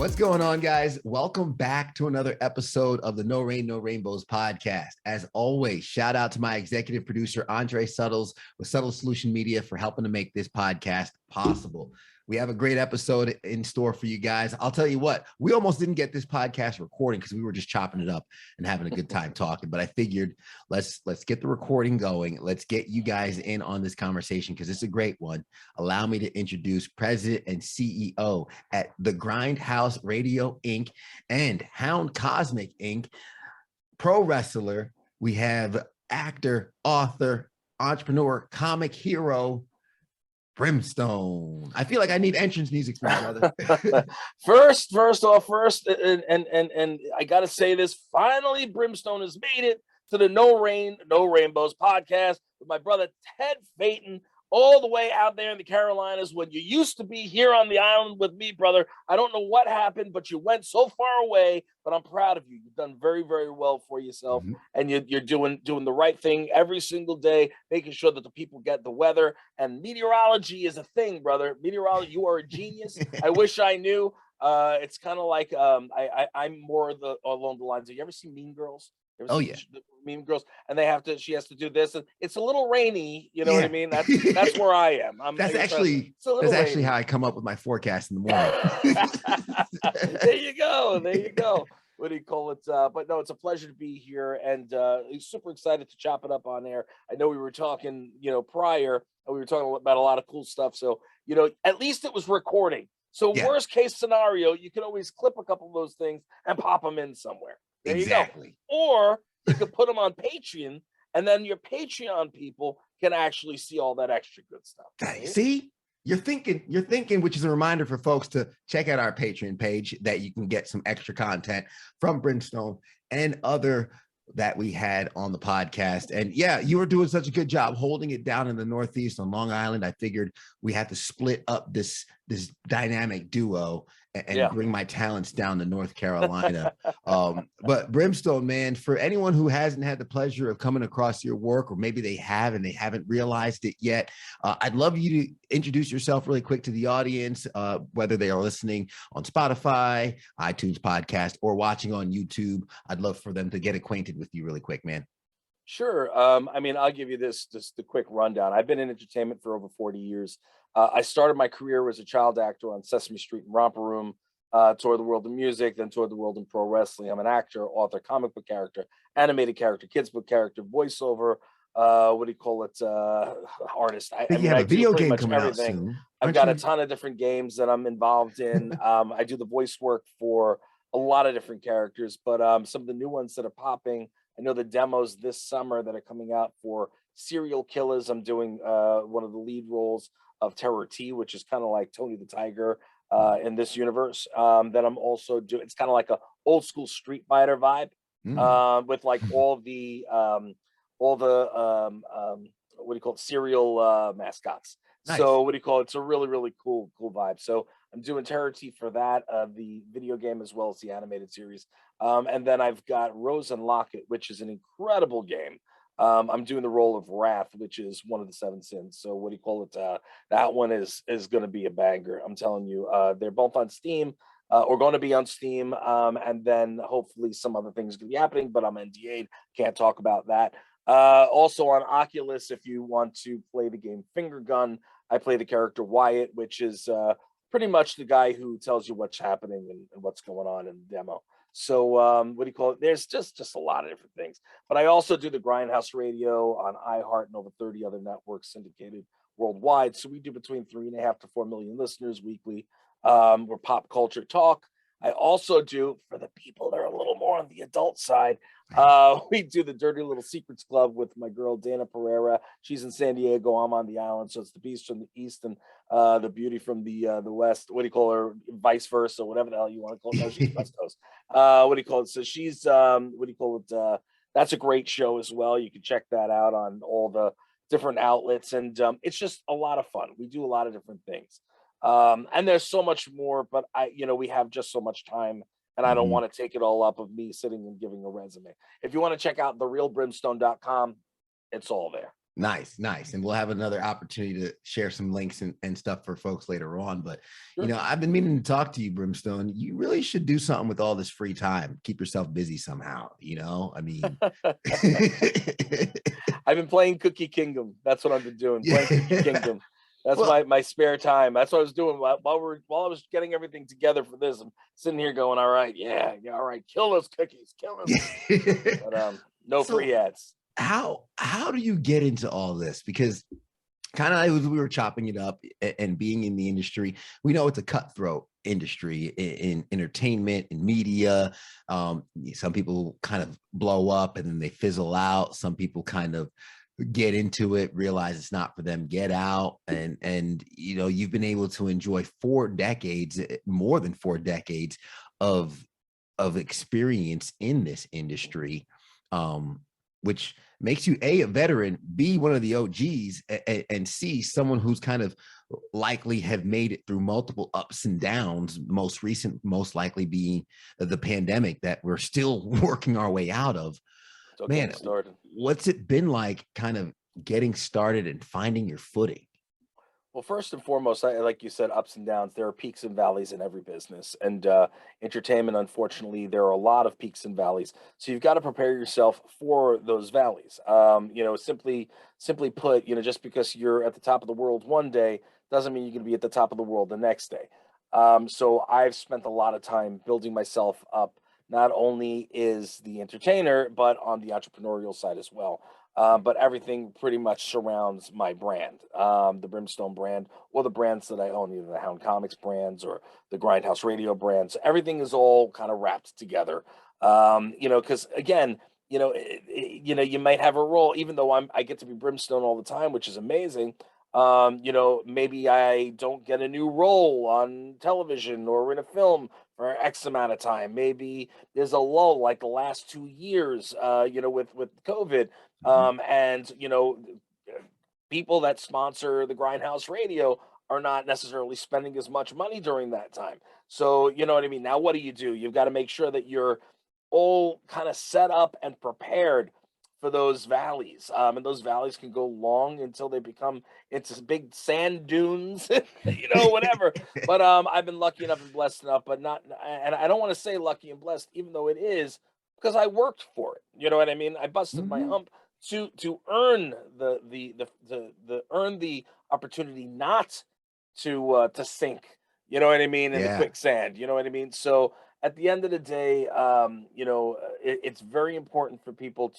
What's going on, guys? Welcome back to another episode of the No Rain, No Rainbows podcast. As always, shout out to my executive producer, Andre Suttles with Subtle Solution Media for helping to make this podcast possible. We have a great episode in store for you guys. I'll tell you what, we almost didn't get this podcast recording because we were just chopping it up and having a good time talking. But I figured let's get the recording going. Let's get you guys in on this conversation because it's a great one. Allow me to introduce President and CEO at the Grindhouse Radio Inc. and Hound Cosmic Inc. Pro wrestler. We have actor, author, entrepreneur, comic hero, Brimstone. I feel like I need entrance music for you, brother. First, and I gotta say this. Finally, Brimstone has made it to the No Rain, No Rainbows podcast with my brother Ted Phaeton, all the way out there in the Carolinas when you used to be here on the island with me, brother. I don't know what happened, but you went so far away, but I'm proud of you. You've done very, very well for yourself, and you're doing the right thing every single day, making sure that the people get the weather. And meteorology is a thing, brother. Meteorology, you are a genius. I wish I knew. It's kind of like I'm more along the lines of, you ever see Mean Girls? Oh yeah, Mean Girls, and she has to do this, and it's a little rainy. You know what I mean? That's where I am. That's actually how I come up with my forecast in the morning. There you go. What do you call it? But no, it's a pleasure to be here, and super excited to chop it up on air. I know we were talking, prior, and we were talking about a lot of cool stuff. So, at least it was recording. So worst case scenario, you can always clip a couple of those things and pop them in somewhere. There exactly. You go. Or you could put them on Patreon, and then your Patreon people can actually see all that extra good stuff. Right? See, you're thinking, which is a reminder for folks to check out our Patreon page that you can get some extra content from Brimstone and other that we had on the podcast. And yeah, you were doing such a good job holding it down in the Northeast on Long Island. I figured we had to split up this dynamic duo and bring my talents down to North Carolina. But Brimstone, man, for anyone who hasn't had the pleasure of coming across your work, or maybe they have and they haven't realized it yet, I'd love you to introduce yourself really quick to the audience, whether they are listening on Spotify, iTunes podcast, or watching on YouTube. I'd love for them to get acquainted with you really quick, man. Sure. I'll give you the quick rundown. I've been in entertainment for over 40 years. I started my career as a child actor on Sesame Street and Romper Room, toured the world of music, then toured the world in pro wrestling. I'm an actor, author, comic book character, animated character, kids book character, voiceover, artist. I have a video game coming out soon. I've got a ton of different games that I'm involved in. I do the voice work for a lot of different characters, but some of the new ones that are popping, I know the demos this summer that are coming out for serial killers. I'm doing one of the lead roles of Terror T, which is kind of like Tony the Tiger in this universe. Then I'm also doing, it's kind of like a old school Street Fighter vibe with like all the serial mascots. Nice. So it's a really, really cool vibe. So I'm doing Terror T for that, the video game, as well as the animated series. And then I've got Rose and Locket, which is an incredible game. I'm doing the role of Wrath, which is one of the 7 sins. So that one is going to be a banger. I'm telling you, they're both on Steam, or going to be on Steam. And then hopefully some other things could be happening, but I'm NDA'd, can't talk about that. Also on Oculus, if you want to play the game Finger Gun, I play the character Wyatt, which is pretty much the guy who tells you what's happening and what's going on in the demo. So there's just a lot of different things. But I also do the Grindhouse Radio on iHeart and over 30 other networks syndicated worldwide. So we do between 3.5 to 4 million listeners weekly. We're pop culture talk. I also do, for the people that are a little more on the adult side, we do the Dirty Little Secrets Club with my girl Dana Pereira. She's in San Diego. I'm on the island, so it's the beast from the east and the beauty from the west. What do you call her? Vice versa, whatever the hell you want to call it. No, she's West Coast. So she's that's a great show as well. You can check that out on all the different outlets, and it's just a lot of fun. We do a lot of different things. And there's so much more, but we have just so much time, and I don't want to take it all up of me sitting and giving a resume. If you want to check out therealbrimstone.com, it's all there. Nice, nice. And we'll have another opportunity to share some links and stuff for folks later on. But, Sure. I've been meaning to talk to you, Brimstone. You really should do something with all this free time. Keep yourself busy somehow, I mean, I've been playing Cookie Kingdom. That's what I've been doing. Playing Cookie yeah. Kingdom. That's Well, my spare time. That's what I was doing while I was getting everything together for this. I'm sitting here going, all right, yeah, all right, kill those cookies, kill those cookies. But no so free ads. how do you get into all this? Because kind of as we were chopping it up and being in the industry, we know it's a cutthroat industry in entertainment and media. Some people kind of blow up and then they fizzle out. Some people kind of get into it, realize it's not for them, get out. And you've been able to enjoy 4 decades, more than 4 decades of experience in this industry, which makes you a veteran, B, one of the OGs, and C, someone who's kind of likely have made it through multiple ups and downs, most recent most likely being the pandemic that we're still working our way out of. Don't get Man, me started. what's it been like kind of getting started and finding your footing? Well, first and foremost, like you said, ups and downs. There are peaks and valleys in every business, and entertainment. Unfortunately, there are a lot of peaks and valleys. So you've got to prepare yourself for those valleys. Simply put, just because you're at the top of the world one day doesn't mean you're going to be at the top of the world the next day. So I've spent a lot of time building myself up. Not only is the entertainer, but on the entrepreneurial side as well. But everything pretty much surrounds my brand, the Brimstone brand, or the brands that I own, either the Hound Comics brands or the Grindhouse Radio brands. Everything is all kind of wrapped together. Because again, you might have a role, even though I get to be Brimstone all the time, which is amazing. Maybe I don't get a new role on television or in a film for X amount of time. Maybe there's a lull, like the last 2 years, with COVID, Mhm. and people that sponsor the Grindhouse Radio are not necessarily spending as much money during that time. So you know what I mean. Now, what do? You've got to make sure that you're all kind of set up and prepared for those valleys. And those valleys can go long until they become into big sand dunes, whatever. But I've been lucky enough and blessed enough, but not, and I don't want to say lucky and blessed, even though it is, because I worked for it. You know what I mean? I busted my Mhm. hump to earn the earn the opportunity not to sink. You know what I mean? In the Yeah. quicksand. You know what I mean? So at the end of the day, it's very important for people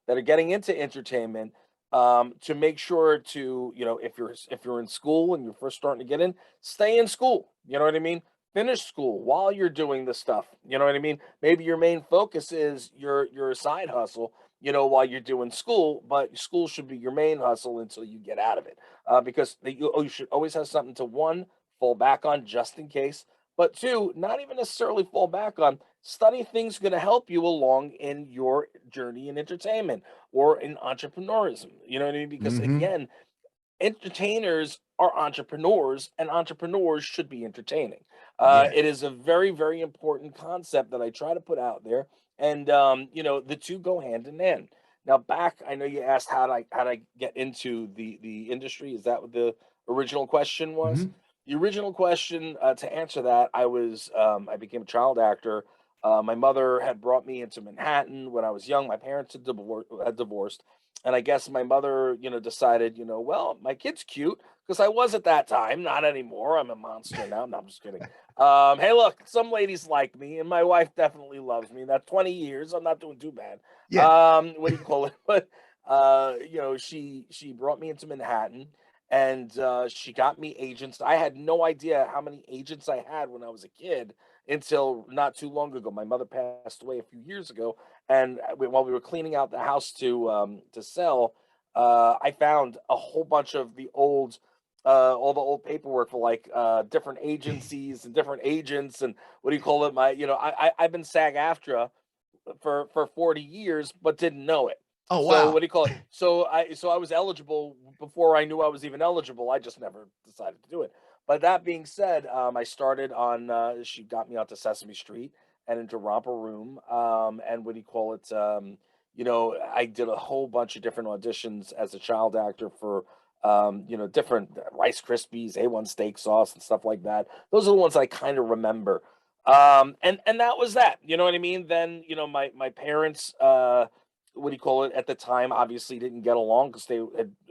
that are getting into entertainment, to make sure to, if you're in school and you're first starting to get in, stay in school. You know what I mean? Finish school while you're doing this stuff. You know what I mean? Maybe your main focus is your side hustle, while you're doing school, but school should be your main hustle until you get out of it. Because you should always have something to, one, fall back on just in case, but two, not even necessarily fall back on, study things going to help you along in your journey in entertainment or in entrepreneurism. You know what I mean? Because Mhm. again, entertainers are entrepreneurs, and entrepreneurs should be entertaining. Yeah. It is a very, very important concept that I try to put out there, and the two go hand in hand. Now, I know you asked how I get into the industry. Is that what the original question was? Mhm. The original question, to answer that, I became a child actor. My mother had brought me into Manhattan when I was young. My parents had divorced, and I guess my mother, decided, well, my kid's cute, because I was at that time, not anymore. I'm a monster now. No, I'm just kidding. Hey, look, some ladies like me, and my wife definitely loves me. That's 20 years. I'm not doing too bad. Yeah. What do you call it? But she brought me into Manhattan, and she got me agents. I had no idea how many agents I had when I was a kid until not too long ago. My mother passed away a few years ago, and while we were cleaning out the house to sell, I found a whole bunch of all the old paperwork for, like, different agencies and different agents, and what do you call it? I've been SAG-AFTRA for 40 years, but didn't know it. Oh, So what wow. do you call it? So I was eligible before I knew I was even eligible. I just never decided to do it. But that being said, I started on. She got me onto Sesame Street and into Romper Room, and what do you call it? I did a whole bunch of different auditions as a child actor for, different Rice Krispies, A1 steak sauce, and stuff like that. Those are the ones I kind of remember. And that was that. You know what I mean? Then, my parents, what do you call it, at the time, obviously didn't get along because they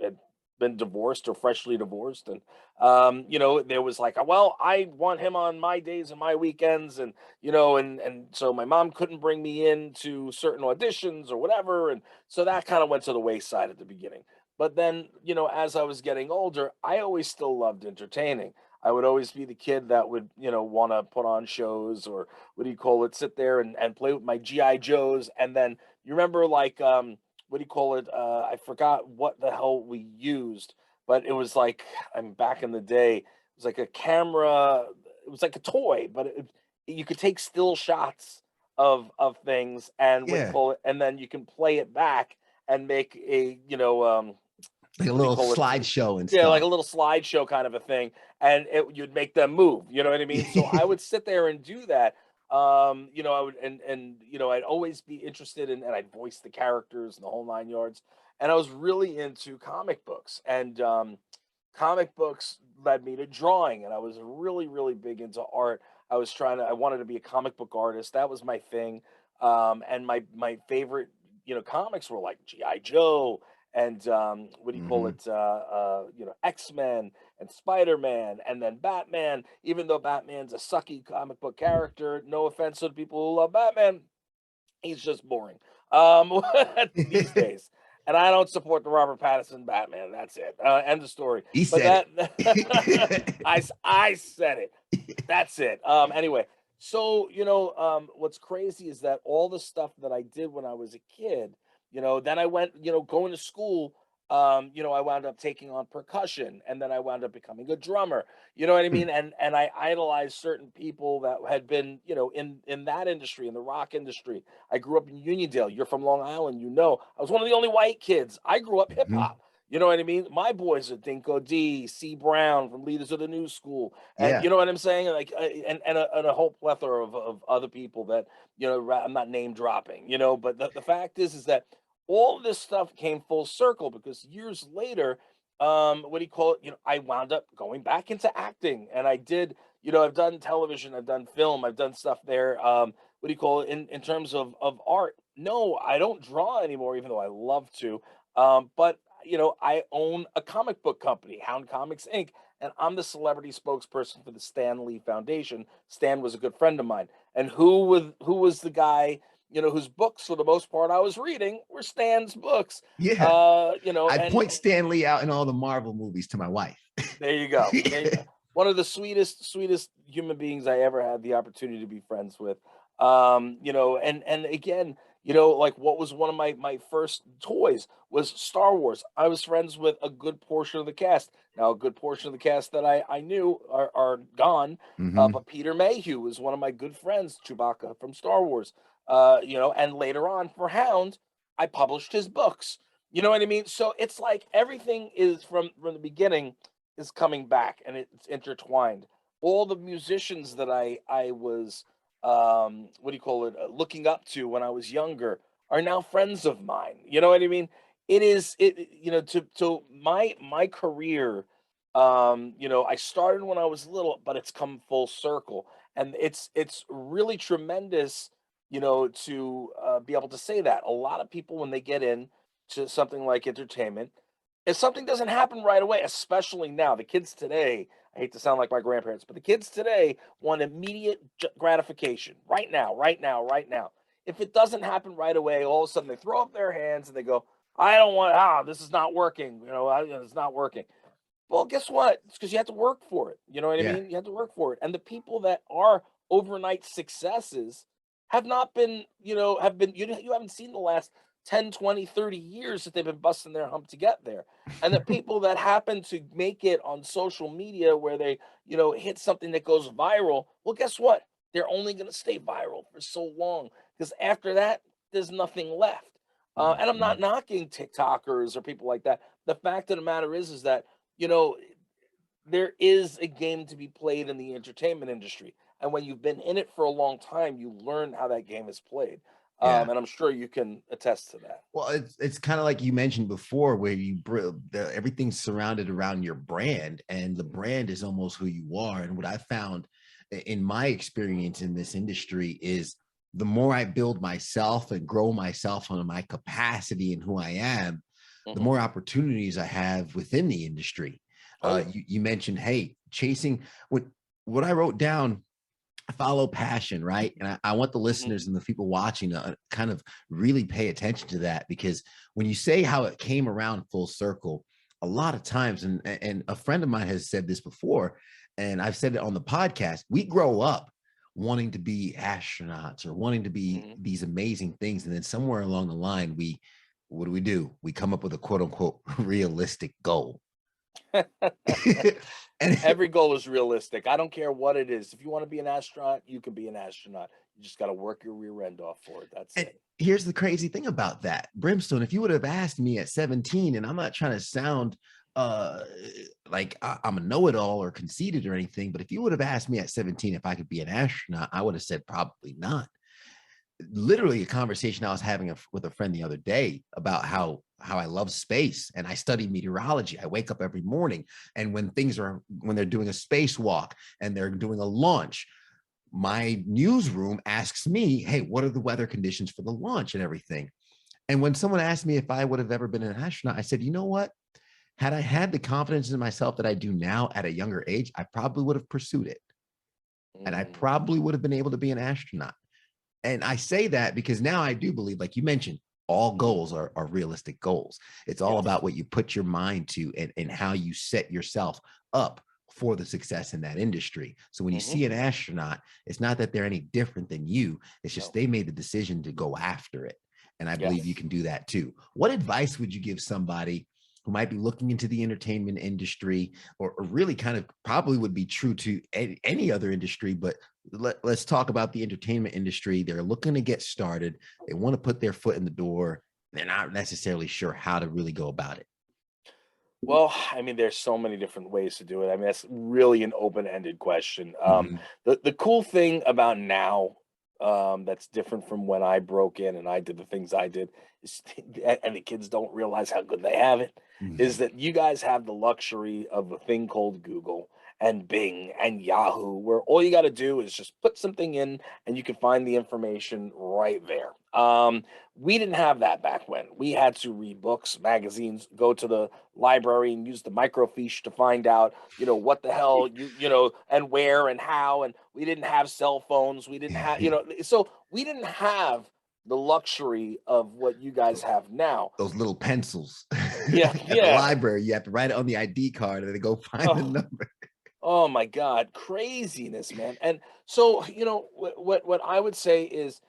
had been divorced or freshly divorced. And, there was like, well, I want him on my days and my weekends. And, and so my mom couldn't bring me in to certain auditions or whatever. And so that kind of went to the wayside at the beginning. But then, as I was getting older, I always still loved entertaining. I would always be the kid that would, want to put on shows, or what do you call it, sit there and play with my GI Joes. And then you remember, like, what do you call it? I forgot what the hell we used, but it was like, I'm back in the day. It was like a camera. It was like a toy, but you could take still shots of things, and what do you Yeah. call it, and then you can play it back and make a, Like a what do you little call it? slideshow and Yeah, like stuff. a little slideshow kind of a thing, and you'd make them move. You know what I mean? So I would sit there and do that. I would, and I'd always be interested in, and I'd voice the characters and the whole nine yards. And I was really into comic books, and comic books led me to drawing, and I was really, really big into art. I wanted to be a comic book artist. That was my thing. And my favorite, comics were like GI Joe, and what do you call Hmm. it? X-Men and Spider-Man, and then Batman. Even though Batman's a sucky comic book character, no offense to the people who love Batman, he's just boring these days. And I don't support the Robert Pattinson Batman. That's it. End of story. He But said that it. I said it. That's it. Anyway, so what's crazy is that all the stuff that I did when I was a kid, then I went, going to school. I wound up taking on percussion, and then I wound up becoming a drummer. You know what I mean? And I idolized certain people that had been, in that industry, in the rock industry. I grew up in Uniondale. You're from Long Island, I was one of the only white kids. I grew up hip Mhm. hop. You know what I mean? My boys are Dinko D, C Brown from Leaders of the New School, and Yeah. you know what I'm saying? Like, and a whole plethora of other people that, I'm not name dropping, but the fact is that all this stuff came full circle, because years later, what do you call it? I wound up going back into acting, and I did. I've done television, I've done film, I've done stuff there. What do you call it, in terms of art? No, I don't draw anymore, even though I love to. But I own a comic book company, Hound Comics Inc., and I'm the celebrity spokesperson for the Stan Lee Foundation. Stan was a good friend of mine, and who was the guy, whose books for the most part I was reading were Stan's books. Yeah. I And point Stan Lee out in all the Marvel movies to my wife. there you go. There you go. One of the sweetest human beings I ever had the opportunity to be friends with. And again, like, what was one of my first toys was Star Wars. I was friends with a good portion of the cast. Now, a good portion of the cast that I knew are gone. Hmm. But Peter Mayhew was one of my good friends, Chewbacca from Star Wars. And later on for Hound, I published his books. You know what I mean? So it's like everything is from the beginning is coming back, and it's intertwined. All the musicians that I was, what do you call it, looking up to when I was younger, are now friends of mine. You know what I mean? To my career. I started when I was little, but it's come full circle, and it's really tremendous. To be able to say that a lot of people, when they get in to something like entertainment, if something doesn't happen right away, especially now, the kids today, I hate to sound like my grandparents, but the kids today want immediate gratification right now, right now, right now. If it doesn't happen right away, all of a sudden they throw up their hands and they go, I don't want, this is not working. It's not working. Well, guess what? It's because you have to work for it. You know what I Yeah. mean? You have to work for it. And the people that are overnight successes have not been, have been, you haven't seen the last 10, 20, 30 years that they've been busting their hump to get there. And the people that happen to make it on social media where they, hit something that goes viral, well, guess what? They're only going to stay viral for so long, because after that, there's nothing left. And I'm not Mhm. knocking TikTokers or people like that. The fact of the matter is that, you know, there is a game to be played in the entertainment industry. And when you've been in it for a long time, you learn how that game is played. Yeah. And I'm sure you can attest to that. Well, it's kind of like you mentioned before, where everything's surrounded around your brand, and the brand is almost who you are. And what I found in my experience in this industry is the more I build myself and grow myself on my capacity and who I am, the Hmm. more opportunities I have within the industry. Oh yeah. You mentioned, hey, chasing what I wrote down, follow passion, right? And I want the Hmm. listeners and the people watching to kind of really pay attention to that, because when you say how it came around full circle, a lot of times, and a friend of mine has said this before, and I've said it on the podcast, we grow up wanting to be astronauts or wanting to be Hmm. these amazing things. And then somewhere along the line, what do? We come up with a quote unquote realistic goal. And Every goal is realistic. I don't care what it is. If you want to be an astronaut, you can be an astronaut. You just got to work your rear end off for it. That's And it. here's the crazy thing about that, Brimstone. If you would have asked me at 17, and I'm not trying to sound uh like I'm a know-it-all or conceited or anything, but if you would have asked me at 17 if I could be an astronaut, I would have said probably not. Literally a conversation I was having with a friend the other day about how I love space and I study meteorology. I wake up every morning, and when they're doing a spacewalk and they're doing a launch, my newsroom asks me, hey, what are the weather conditions for the launch and everything? And when someone asked me if I would have ever been an astronaut, I said, you know what? Had I had the confidence in myself that I do now at a younger age, I probably would have pursued it. And I Mm, probably would have been able to be an astronaut. And I say that because now I do believe, like you mentioned, all mhm. goals are realistic goals. It's all Yes. about what you put your mind to, and how you set yourself up for the success in that industry. So when you Hmm. see an astronaut, it's not that they're any different than you. It's just No. they made the decision to go after it. And I believe you Yes. can do that too. What advice would you give somebody who might be looking into the entertainment industry, or really kind of probably would be true to any other industry, but let's talk about the entertainment industry. They're looking to get started. They want to put their foot in the door. They're not necessarily sure how to really go about it. Well, I mean, there's so many different ways to do it. I mean, that's really an open-ended question. Mhm. The cool thing about now, that's different from when I broke in and I did the things I did, is, and the kids don't realize how good they have it, is Mhm. that you guys have the luxury of a thing called Google and Bing and Yahoo, where all you got to do is just put something in and you can find the information right there. We didn't have that back when. We had to read books, magazines, go to the library and use the microfiche to find out, what the hell and where and how. And we didn't have cell phones. We didn't have, so we didn't have the luxury of what you guys have now. Those little pencils Yeah, at the yeah. library, you have to write it on the ID card and then go find the Oh, number. oh my God, craziness, man. And so, what I would say is,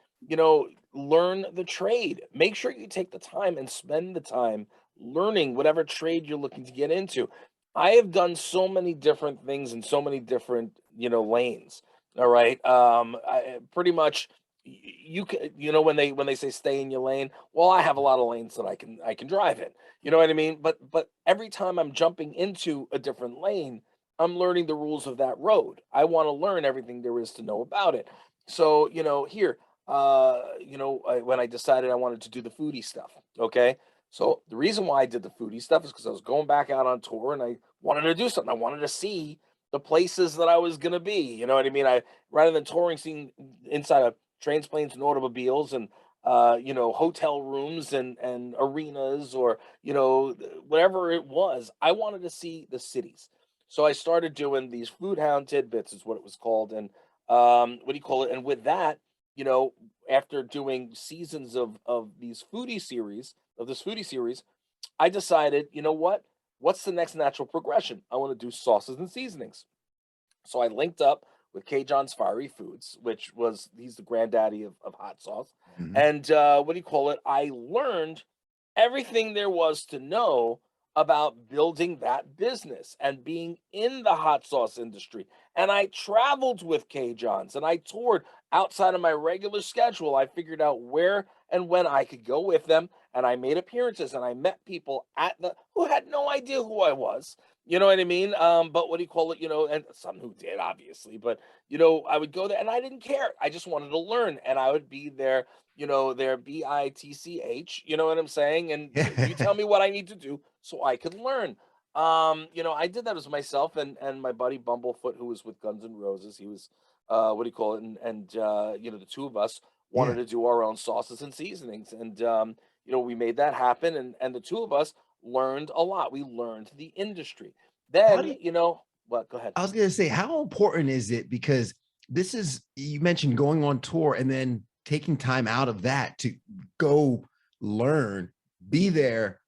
learn the trade. Make sure you take the time and spend the time learning whatever trade you're looking to get into. I have done so many different things in so many different, lanes. All right. Pretty much you can, when they say stay in your lane, well, I have a lot of lanes that I can drive in. You know what I mean? But every time I'm jumping into a different lane, I'm learning the rules of that road. I want to learn everything there is to know about it. So, here, when I decided I wanted to do the foodie stuff, okay? So the reason why I did the foodie stuff is because I was going back out on tour and I wanted to do something. I wanted to see the places that I was gonna be. You know what I mean? Rather than touring, seeing inside of trains, planes, and automobiles, and hotel rooms and arenas, or whatever it was, I wanted to see the cities. So I started doing these food hound tidbits, is what it was called, and what do you call it? And with that, you know, after doing seasons of this foodie series, I decided, you know what? What's the next natural progression? I want to do sauces and seasonings. So I linked up with K. John's Fiery Foods, he's the granddaddy of hot sauce. Mhm. And what do you call it? I learned everything there was to know about building that business and being in the hot sauce industry. And I traveled with K. John's and I toured outside of my regular schedule. I figured out where and when I could go with them. and I made appearances and I met people who had no idea who I was. You know what I mean? But what do you call it? And some who did, obviously, but I would go there and I didn't care. I just wanted to learn, and I would be there, their bitch. You know what I'm saying? And you tell me what I need to do so I can learn. I did that as myself and my buddy Bumblefoot, who was with Guns N' Roses. He was, what do you call it? And the two of us wanted Yeah. to do our own sauces and seasonings, and we made that happen, and the two of us learned a lot. We learned the industry. How do Then, you, what? Go ahead. I was going to say, how important is it? Because you mentioned going on tour and then taking time out of that to go learn, be there.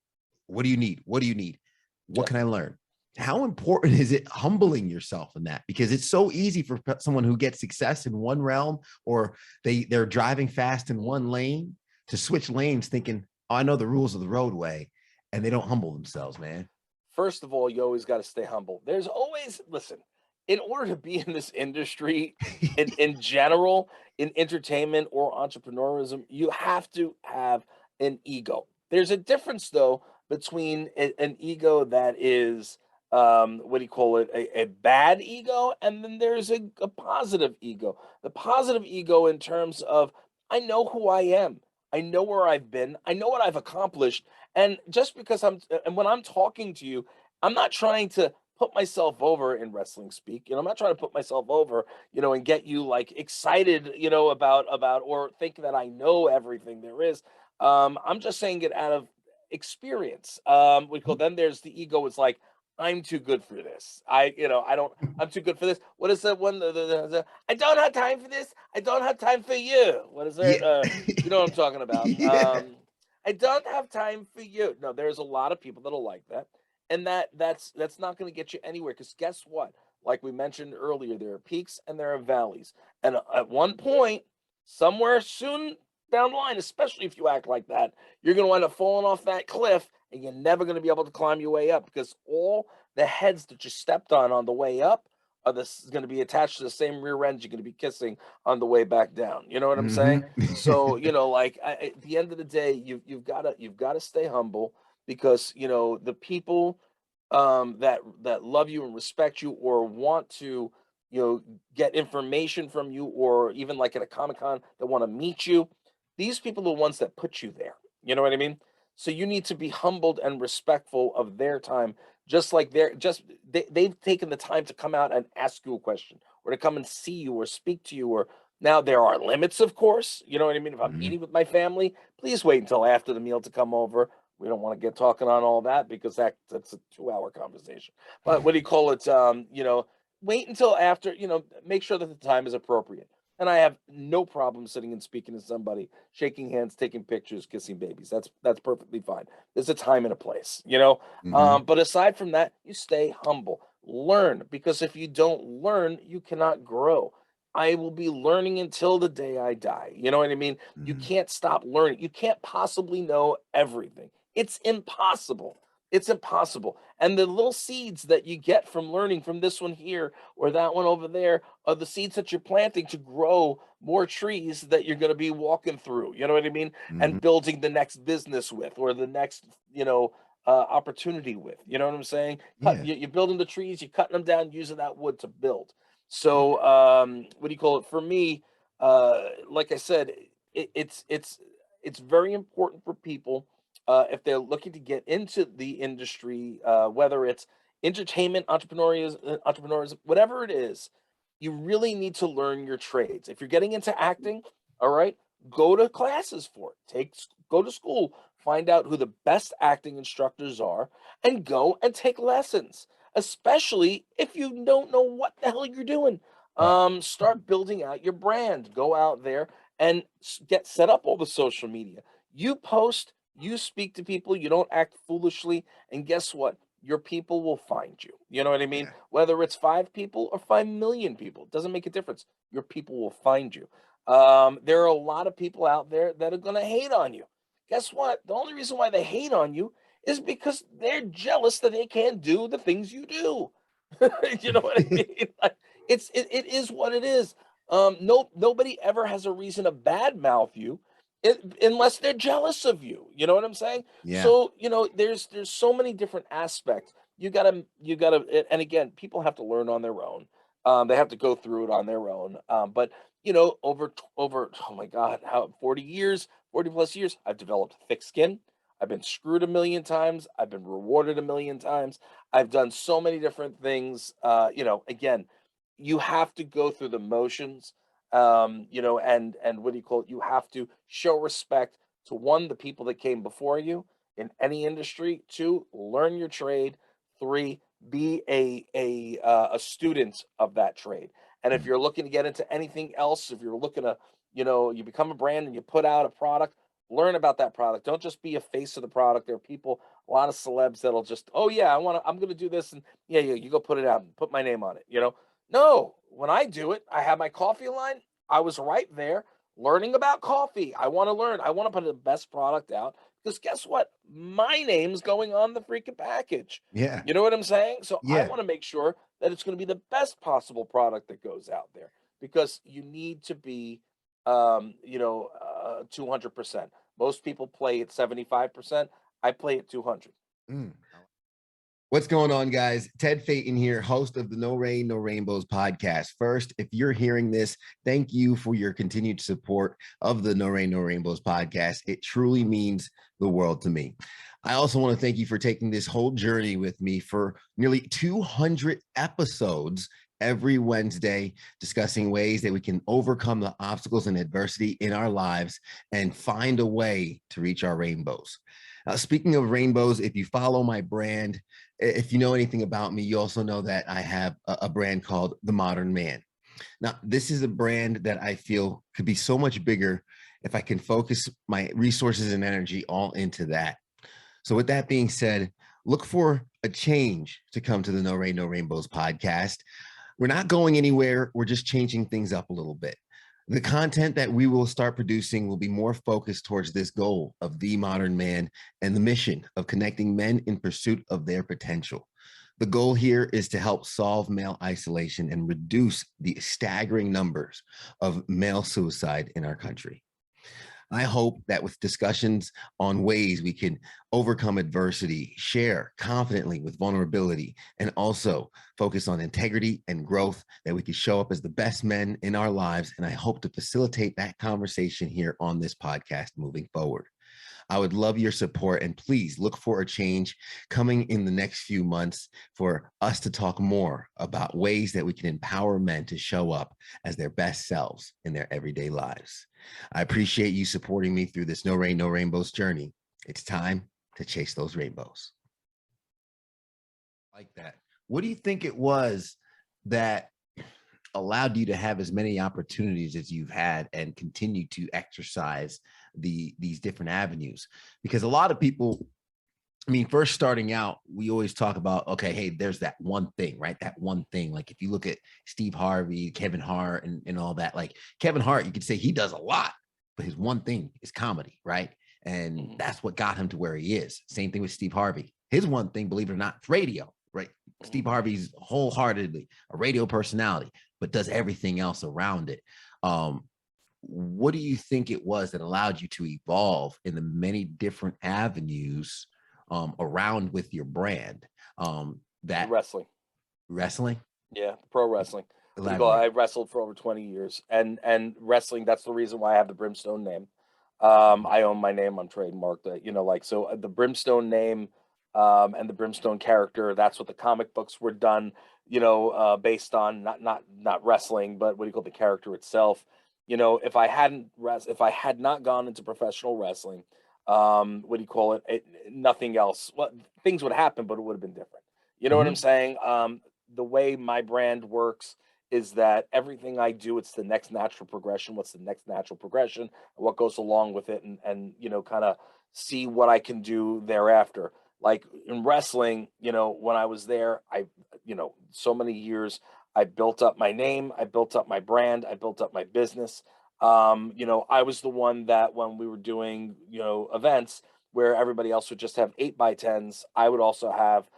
What do you need? What do you need? What Yeah. can I learn? How important is it humbling yourself in that? Because it's so easy for someone who gets success in one realm, or they're driving fast in one lane, to switch lanes thinking, oh, I know the rules of the roadway, and they don't humble themselves, man. First of all, you always got to stay humble. There's always, listen, in order to be in this industry, in general, in entertainment or entrepreneurism, you have to have an ego. There's a difference, though, between an ego that is, what do you call it, a bad ego, and then there's a positive ego. The positive ego, in terms of, I know who I am, I know where I've been, I know what I've accomplished, and just because and when I'm talking to you, I'm not trying to put myself over, in wrestling speak. I'm not trying to put myself over, and get you like excited, about or think that I know everything there is. I'm just saying it out of experience. We call Then there's the ego. It's like, I'm too good for this. I don't. I'm too good for this. What is that one? I don't have time for this. I don't have time for you. What is Yeah. it? You know what I'm talking about. Yeah. I don't have time for you. No, there's a lot of people that'll like that, and that's not going to get you anywhere. Because guess what? Like we mentioned earlier, there are peaks and there are valleys, and at one point, somewhere soon down the line, especially if you act like that, you're going to wind up falling off that cliff, and you're never going to be able to climb your way up, because all the heads that you stepped on the way up are going to be attached to the same rear ends you're going to be kissing on the way back down. You know what I'm saying? So, like, at the end of the day, you've got to stay humble, because the people that love you and respect you, or want to get information from you, or even like at a Comic-Con that want to meet you, these people are the ones that put you there. You know what I mean? So you need to be humbled and respectful of their time, just like they've taken the time to come out and ask you a question, or to come and see you or speak to you. Or, now there are limits, of course. You know what I mean? If I'm Mhm. eating with my family, please wait until after the meal to come over. We don't want to get talking on all that, because that's a 2-hour conversation. But what do you call it? Wait until after, make sure that the time is appropriate. And I have no problem sitting and speaking to somebody, shaking hands, taking pictures, kissing babies. That's perfectly fine. There's a time and a place. Mhm. But aside from that, you stay humble. Learn, because if you don't learn, you cannot grow. I will be learning until the day I die. You know what I mean? You Mhm. can't stop learning. You can't possibly know everything. It's impossible. It's impossible. And the little seeds that you get from learning from this one here or that one over there are the seeds that you're planting to grow more trees that you're going to be walking through. You know what I mean? Mhm. And building the next business with, or the next, opportunity with. You know what I'm saying? Yeah. You're building the trees, you're cutting them down, using that wood to build. Yeah. So, what do you call it? For me, like I said, it's very important for people, if they're looking to get into the industry, whether it's entertainment, entrepreneurs, whatever it is, you really need to learn your trades. If you're getting into acting, all right, go to classes for it. Go to school, find out who the best acting instructors are, and go and take lessons. Especially if you don't know what the hell you're doing. Right. Start building out your brand. Go out there and get set up all the social media. You post, you speak to people, you don't act foolishly, and guess what? Your people will find you. You know what I mean? Yeah. Whether it's 5 people or 5 million people, it doesn't make a difference. Your people will find you. There are a lot of people out there that are going to hate on you. Guess what? The only reason why they hate on you is because they're jealous that they can't do the things you do. You know what I mean? Like, it is what it is. Nobody ever has a reason to badmouth you. unless they're jealous of you, you know what I'm saying? Yeah. So, there's so many different aspects. You gotta, and again, people have to learn on their own. They have to go through it on their own. But over oh my God, how 40 years, 40 plus years, I've developed thick skin. I've been screwed a million times. I've been rewarded a million times. I've done so many different things. Again, you have to go through the motions, and what do you call it? You have to show respect to one, the people that came before you in any industry. Two, learn your trade. Three, be a student of that trade. And if Mm. you're looking to get into anything else, if you're looking to, you become a brand and you put out a product, learn about that product. Don't just be a face of the product. There are people, a lot of celebs that'll just, oh yeah, I'm gonna do this, and yeah, yeah, you go put it out and put my name on it. No, when I do it, I have my coffee line. I was right there learning about coffee. I want to learn. I want to put the best product out because guess what? My name's going on the freaking package. Yeah. You know what I'm saying? So I Yeah. want to make sure that it's going to be the best possible product that goes out there because you need to be, 200%. Most people play at 75%. I play at 200. Mm. What's going on, guys? Ted Phaeton here, host of the No Rain, No Rainbows podcast. First, if you're hearing this, thank you for your continued support of the No Rain, No Rainbows podcast. It truly means the world to me. I also want to thank you for taking this whole journey with me for nearly 200 episodes every Wednesday, discussing ways that we can overcome the obstacles and adversity in our lives and find a way to reach our rainbows. Speaking of rainbows, if you follow my brand, if you know anything about me, you also know that I have a brand called The Modern Man. Now, this is a brand that I feel could be so much bigger if I can focus my resources and energy all into that. So, with that being said, look for a change to come to the No Rain, No Rainbows podcast. We're not going anywhere. We're just changing things up a little bit. The content that we will start producing will be more focused towards this goal of the modern man and the mission of connecting men in pursuit of their potential. The goal here is to help solve male isolation and reduce the staggering numbers of male suicide in our country. I hope that with discussions on ways we can overcome adversity, share confidently with vulnerability, and also focus on integrity and growth, that we can show up as the best men in our lives. And I hope to facilitate that conversation here on this podcast moving forward. I would love your support, and please look for a change coming in the next few months for us to talk more about ways that we can empower men to show up as their best selves in their everyday lives. I appreciate you supporting me through this No Rain, No Rainbows journey. It's time to chase those rainbows. Like that. What do you think it was that allowed you to have as many opportunities as you've had and continue to exercise these different avenues? Because a lot of people, I mean, first starting out, we always talk about, okay, hey, there's that one thing, right? That one thing. Like if you look at Steve Harvey, Kevin Hart, and all that, like Kevin Hart, you could say he does a lot, but his one thing is comedy, right? And Mhm, that's what got him to where he is. Same thing with Steve Harvey. His one thing, believe it or not, is radio, right? mhm. Steve Harvey's wholeheartedly a radio personality, but does everything else around it. Um, what do you think it was that allowed you to evolve in the many different avenues around with your brand? The That wrestling. wrestling, Yeah, pro wrestling. What do you call it? elaborate. I wrestled for over 20 years, and wrestling. That's the reason why I have the Brimstone name. I own my name. I'm trademarked. The Brimstone name, and the Brimstone character. That's what the comic books were done. Based on not wrestling, but what do you call the character itself? If I had not gone into professional wrestling, what do you call it? Nothing else. Well, things would happen, but it would have been different. You know what I'm Mhm. saying? The way my brand works is that everything I do, it's the next natural progression. What's the next natural progression? And what goes along with it, and kind of see what I can do thereafter. Like in wrestling, when I was there, so many years, I built up my name, I built up my brand, I built up my business. I was the one that when we were doing, events where everybody else would just have 8x10s, I would also have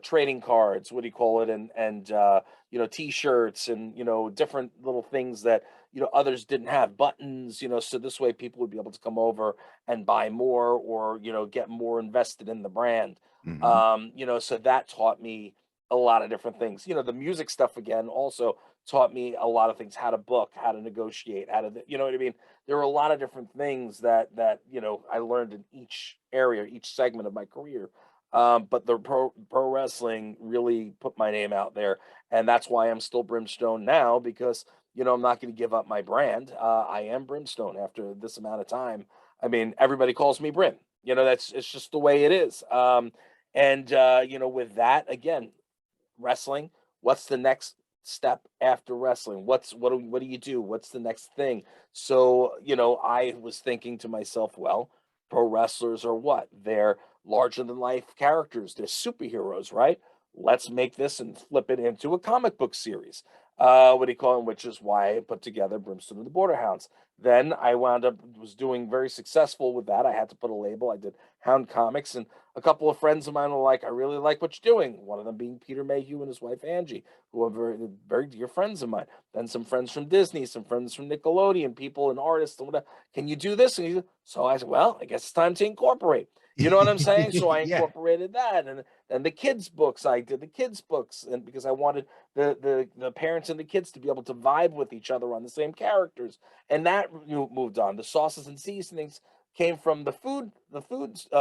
trading cards, what do you call it, and t-shirts, and different little things that others didn't have buttons, so this way people would be able to come over and buy more, or, get more invested in the brand. Hmm. So that taught me a lot of different things. The music stuff again also taught me a lot of things: how to book, how to negotiate, how to, you know what I mean? There were a lot of different things that I learned in each area, each segment of my career. But the pro wrestling really put my name out there, and that's why I'm still Brimstone now, because I'm not going to give up my brand. I am Brimstone after this amount of time. I mean, everybody calls me Brim. It's just the way it is. And with that, again, wrestling, what's the next step after wrestling? What do you do? What's the next thing? So, I was thinking to myself, well, pro wrestlers are what? They're larger than life characters. They're superheroes, right? Let's make this and flip it into a comic book series. What do you call it? Which is why I put together Brimstone and the Border Hounds. Then I wound up was doing very successful with that. I had to put a label. I did Hound Comics, and a couple of friends of mine were like, "I really like what you're doing." One of them being Peter Mayhew and his wife Angie, who are very, very dear friends of mine. Then some friends from Disney, some friends from Nickelodeon, people and artists and whatever. Can you do this? So I said, well, I guess it's time to incorporate. You know what I'm saying? So I Yeah. incorporated that, and the kids' books. I did the kids' books, and because I wanted the parents and the kids to be able to vibe with each other on the same characters, and that moved on. The sauces and seasonings came from the food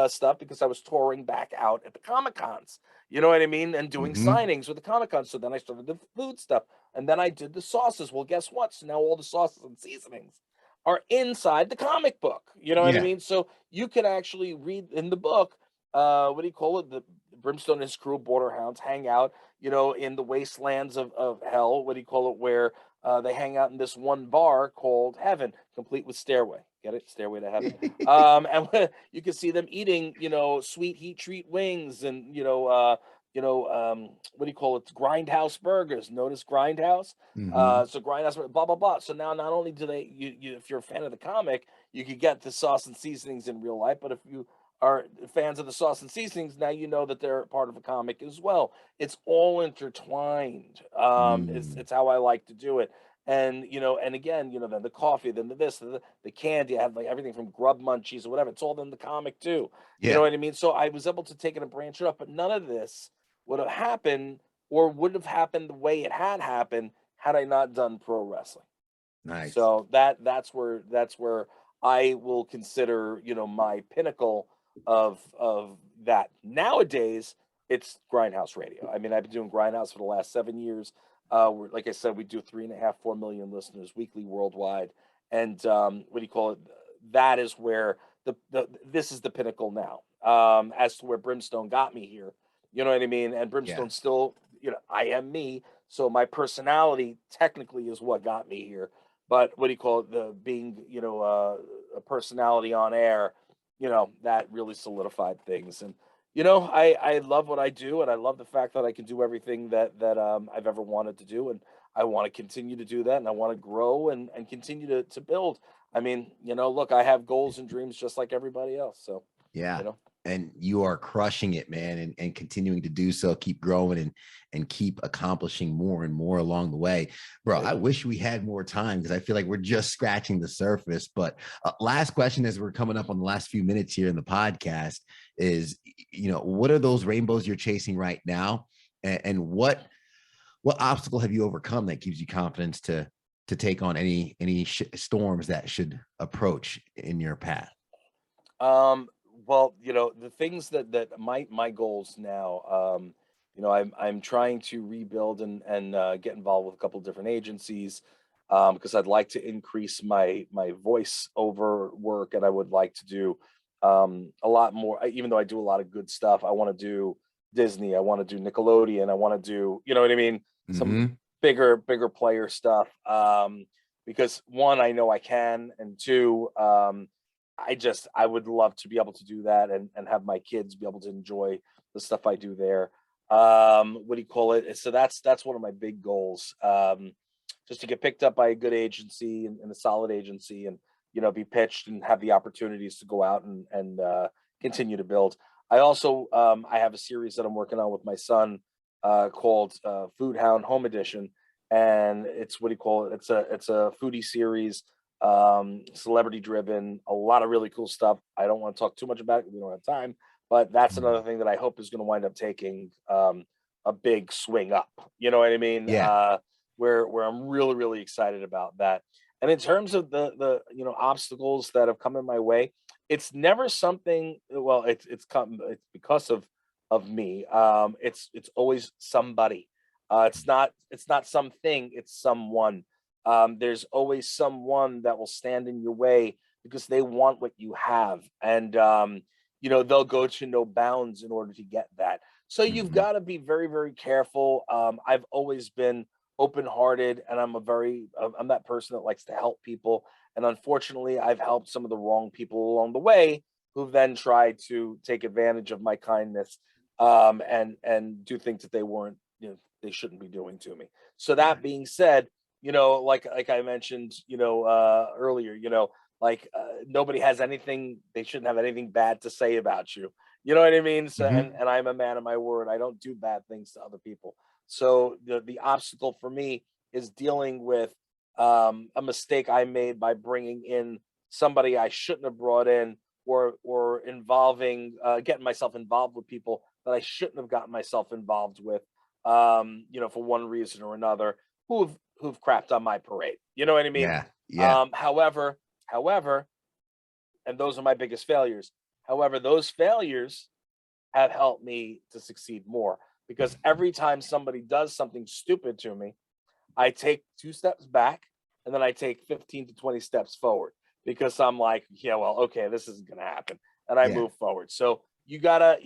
stuff, because I was touring back out at the Comic Cons. You know what I mean? And doing Hmm. signings with the Comic Con. So then I started the food stuff, and then I did the sauces. Well, guess what? So now all the sauces and seasonings are inside the comic book. You know what I Yeah. mean? So you can actually read in the book. What do you call it? The Brimstone and his crew, Border Hounds, hang out, in the wastelands of hell. What do you call it? Where they hang out in this one bar called Heaven, complete with stairway. Get it? Stairway to Heaven. And you can see them eating, sweet heat treat wings, and what do you call it? Grindhouse burgers. Notice Grindhouse. Hmm. So Grindhouse, blah blah blah. So now not only do they, if you're a fan of the comic, you could get the sauce and seasonings in real life. But if you are fans of the sauce and seasonings, now you know that they're part of a comic as well. It's all intertwined. It's how I like to do it. And and again, then the coffee, then the candy. I have like everything from Grub Munchies or whatever. It's all in the comic too. You know Yeah. what I mean? So I was able to take it and branch it up, but none of this would have happened, or would have happened the way it had happened, had I not done pro wrestling. Nice. So that's where I will consider, my pinnacle of that. Nowadays, it's Grindhouse Radio. I mean, I've been doing Grindhouse for the last 7 years. Like I said, we do 3.5, 4 million listeners weekly worldwide. And what do you call it? That is where this is the pinnacle now. As to where Brimstone got me here. You know what I mean? And Yeah. Brimstone still, I am me. So my personality technically is what got me here. But what do you call it? The being, a personality on air, that really solidified things. And I love what I do, and I love the fact that I can do everything that I've ever wanted to do, and I want to continue to do that, and I want to grow and continue to build. I mean, look, I have goals and dreams just like everybody else. So, Yeah. you know. And you are crushing it, man, and continuing to do so, keep growing and keep accomplishing more and more along the way. Bro, I Thank you. wish we had more time, because I feel like we're just scratching the surface. But last question, as we're coming up on the last few minutes here in the podcast, is, what are those rainbows you're chasing right now? And what obstacle have you overcome that gives you confidence to take on any storms that should approach in your path? Um, well, the things that my goals now, I'm trying to rebuild and get involved with a couple of different agencies, because I'd like to increase my voice over work, and I would like to do a lot more. Even though I do a lot of good stuff, I want to do Disney, I want to do Nickelodeon, I want to do, you know what I mean, some Hmm. bigger player stuff. Because one, I know I can, and two, I would love to be able to do that, and have my kids be able to enjoy the stuff I do there. What do you call it? So that's one of my big goals. Just to get picked up by a good agency, and a solid agency, and be pitched and have the opportunities to go out and continue to build. I also I have a series that I'm working on with my son, called Food Hound Home Edition, and it's what do you call it? It's a foodie series, celebrity driven, a lot of really cool stuff. I don't want to talk too much about it. We don't have time, but that's another Mm. thing that I hope is going to wind up taking a big swing up. You know what I mean? Yeah. Where I'm really really excited about that. And in terms of the obstacles that have come in my way, it's never something. Well, it's because of me. It's always somebody. It's not something. It's someone. There's always someone that will stand in your way because they want what you have, and they'll go to no bounds in order to get that. So you've Mhm. got to be very very careful. I've always been open-hearted, and I'm that person that likes to help people. And unfortunately, I've helped some of the wrong people along the way, who then tried to take advantage of my kindness, and do things that they shouldn't be doing to me. So that Right. being said, like I mentioned, earlier, nobody has anything, they shouldn't have anything bad to say about you. You know what I mean? So, Mhm. and I'm a man of my word. I don't do bad things to other people. So the obstacle for me is dealing with a mistake I made by bringing in somebody I shouldn't have brought in, or involving getting myself involved with people that I shouldn't have gotten myself involved with, for one reason or another, who've crapped on my parade. You know what I mean? Yeah. Yeah. However, and those are my biggest failures. However, those failures have helped me to succeed more, because every time somebody does something stupid to me, I take 2 steps back, and then I take 15 to 20 steps forward, because I'm like, yeah, well, okay, this isn't going to happen. And I Yeah. move forward. So you gotta,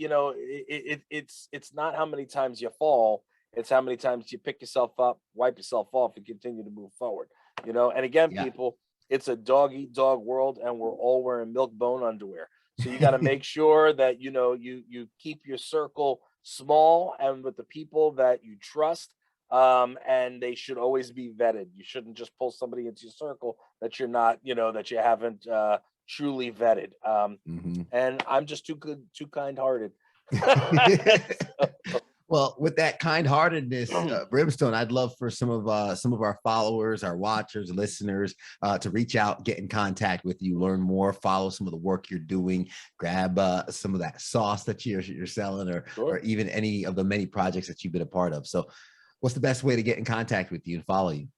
it's not how many times you fall, it's how many times you pick yourself up, wipe yourself off, and continue to move forward. And again, Yeah. people, it's a dog eat dog world, and we're all wearing milk bone underwear. So you got to make sure that you keep your circle small and with the people that you trust, and they should always be vetted. You shouldn't just pull somebody into your circle that you're not, that you haven't truly vetted. Mhm. And I'm just too good, too kind-hearted. Well, with that kind-heartedness, Brimstone, I'd love for some of our followers, our watchers, listeners, to reach out, get in contact with you, learn more, follow some of the work you're doing, grab some of that sauce that you're selling, or Sure. even any of the many projects that you've been a part of. So, what's the best way to get in contact with you and follow you?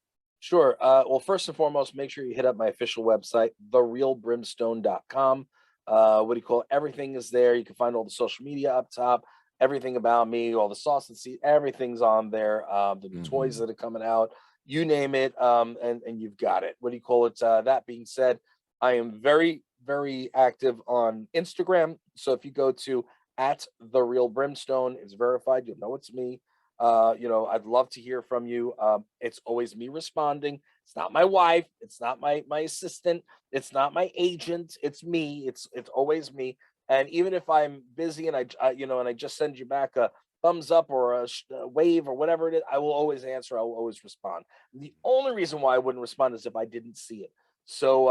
Sure. Well, first and foremost, make sure you hit up my official website, therealbrimstone.com. What do you call it? Everything is there. You can find all the social media up top, everything about me, all the sauce and seed, everything's on there. The new toys Mhm. that are coming out, you name it, and you've got it. What do you call it? That being said, I am very, very active on Instagram. So if you go to at the real brimstone, it's verified. You'll know it's me. I'd love to hear from you. It's always me responding. It's not my wife. It's not my assistant. It's not my agent. It's me. It's always me. And even if I'm busy and and I just send you back a thumbs up or a wave or whatever it is, I will always answer. I will always respond. The only reason why I wouldn't respond is if I didn't see it. So,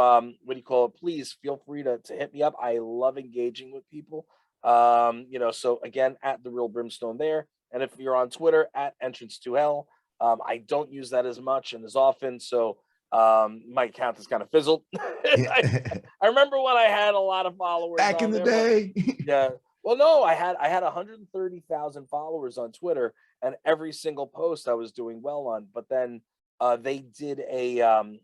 what do you call it? Please feel free to hit me up. I love engaging with people. So again, at the real brimstone there. And if you're on Twitter, at entrance to hell, I don't use that as much and as often. So my account has kind of fizzled. I remember when I had a lot of followers Back in on the there, but day. yeah. Well, no, I had 130,000 followers on Twitter, and every single post I was doing well on. But then they did a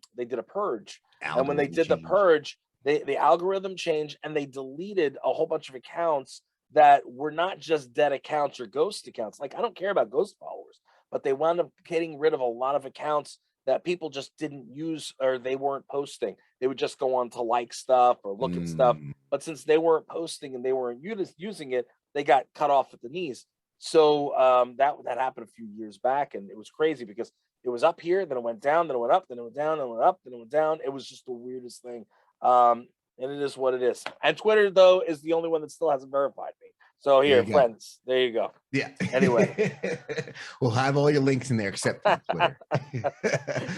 purge, and when they Algorithm did the change. purge, the algorithm changed, and they deleted a whole bunch of accounts that were not just dead accounts or ghost accounts. Like, I don't care about ghost followers, but they wound up getting rid of a lot of accounts that people just didn't use, or they weren't posting. They would just go on to like stuff or look at stuff. Mm. But since they weren't posting and they weren't using it, they got cut off at the knees. So that happened a few years back, and it was crazy because it was up here, then it went down, then it went up, then it went down, then it went up, then it went down. It was just the weirdest thing. And it is what it is. And Twitter, though, is the only one that still hasn't verified me. So There here, you go. friends, there you go. Yeah. Anyway. We'll have all your links in there except for Twitter.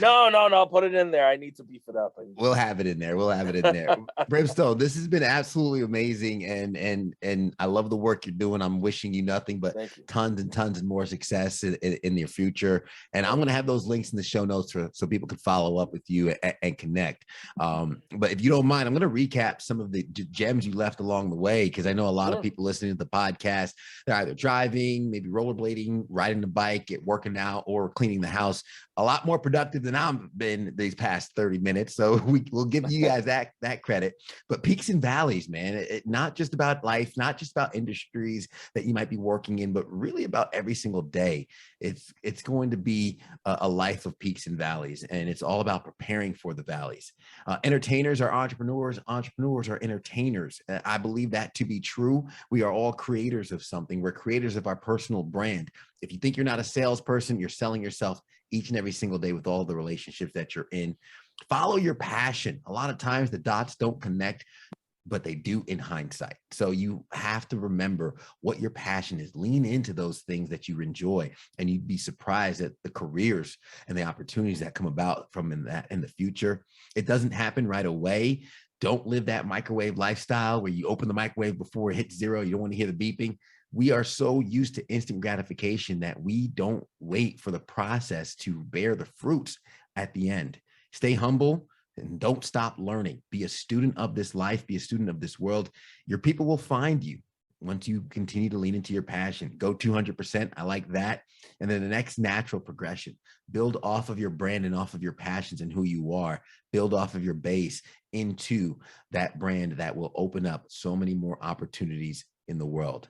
No. Put it in there. I need to beef it up. We'll have it in there. We'll have it in there. Brimstone, this has been absolutely amazing, and I love the work you're doing. I'm wishing you nothing but tons and tons and more success in your future. And I'm going to have those links in the show notes so people can follow up with you and connect. But if you don't mind, I'm going to recap some of the gems you left along the way, because I know a lot of people listening to the podcast, they're either driving, maybe rollerblading, riding the bike, working out, or cleaning the house. A lot more productive than I've been these past 30 minutes. So we'll give you guys that credit. But peaks and valleys, man, not just about life, not just about industries that you might be working in, but really about every single day. It's going to be a life of peaks and valleys, and it's all about preparing for the valleys. Entertainers are entrepreneurs. Entrepreneurs are entertainers. I believe that to be true. We are all creators of something. We're creators of our personal brand. If you think you're not a salesperson, you're selling yourself each and every single day with all the relationships that you're in. Follow your passion. A lot of times the dots don't connect, but they do in hindsight. So you have to remember what your passion is. Lean into those things that you enjoy, and you'd be surprised at the careers and the opportunities that come about from in the future. It doesn't happen right away. Don't live that microwave lifestyle where you open the microwave before it hits zero. You don't want to hear the beeping. We are so used to instant gratification that we don't wait for the process to bear the fruits at the end. Stay humble and don't stop learning. Be a student of this life. Be a student of this world. Your people will find you once you continue to lean into your passion. Go 200%. I like that. And then the next natural progression, build off of your brand and off of your passions and who you are. Build off of your base into that brand that will open up so many more opportunities in the world.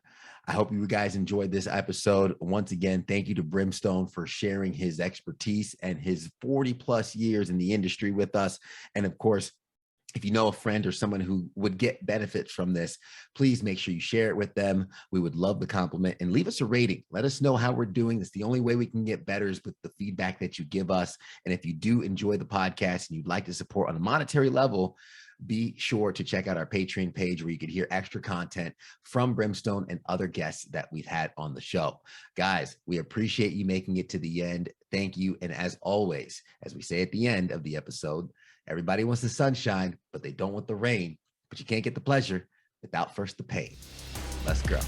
I hope you guys enjoyed this episode. Once again, thank you to Brimstone for sharing his expertise and his 40 plus years in the industry with us. And of course, if you know a friend or someone who would get benefits from this, please make sure you share it with them. We would love the compliment, and leave us a rating. Let us know how we're doing. It's the only way we can get better is with the feedback that you give us. And if you do enjoy the podcast and you'd like to support on a monetary level, be sure to check out our Patreon page where you can hear extra content from Brimstone and other guests that we've had on the show. Guys, we appreciate you making it to the end. Thank you. And as always, as we say at the end of the episode, everybody wants the sunshine, but they don't want the rain. But you can't get the pleasure without first the pain. Let's go.